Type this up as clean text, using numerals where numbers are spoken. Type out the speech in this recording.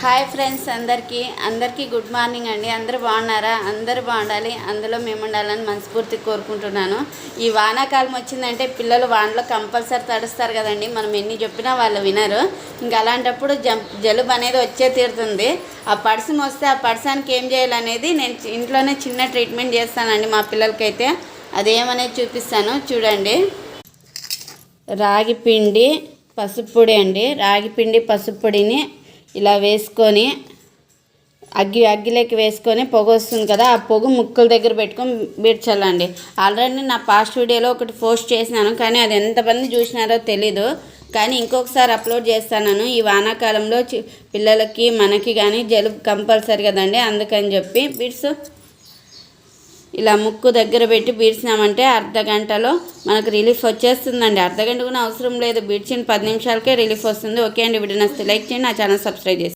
Hi friends, అందరికీ good morning అండి. అందరూ బాగున్నారా? అందరూ బాగుండాలి, అందులో మేము ఉండాలని మనస్ఫూర్తిగా కోరుకుంటున్నాను. ఈ వానాకాలం వచ్చిందంటే పిల్లలు వానలో కంపల్సరీ తడుస్తారు కదండి. మనం ఎన్ని చెప్పినా వాళ్ళు వినరు. ఇంకా అలాంటప్పుడు జలుబు అనేది వచ్చే తీరుతుంది. ఆ పర్సం వస్తే ఆ పర్సానికి ఏం చేయాలనేది నేను ఇంట్లోనే చిన్న ట్రీట్మెంట్ చేస్తానండి మా పిల్లలకైతే. అదేమనేది చూపిస్తాను చూడండి. రాగి పిండి పసుపు పొడి అండి. రాగి పిండి పసుపు పొడిని ఇలా వేసుకొని అగ్గిలోకి వేసుకొని పొగ వస్తుంది కదా, ఆ పొగ ముక్కుల దగ్గర పెట్టుకొని బీడ్చాలండి. ఆల్రెడీ నా పాస్ట్ వీడియోలో ఒకటి పోస్ట్ చేసినాను, కానీ అది ఎంతమంది చూసినారో తెలీదు. కానీ ఇంకొకసారి అప్లోడ్ చేస్తాను. ఈ వానాకాలంలో పిల్లలకి మనకి కానీ జలుబు కంపల్సరీ కదండి, అందుకని చెప్పి బీడ్స్ ఇలా ముక్కు దగ్గర పెట్టి బీడ్చినామంటే అర్ధ గంటలో మనకు రిలీఫ్ వచ్చేస్తుందండి. అర్ధ గంట కూడా అవసరం లేదు, బీడ్చిన 10 నిమిషాలకే రిలీఫ్ వస్తుంది. ఓకే అండి, వీడియో నచ్చితే లైక్ చేయండి, నా ఛానల్ సబ్స్క్రైబ్ చేసి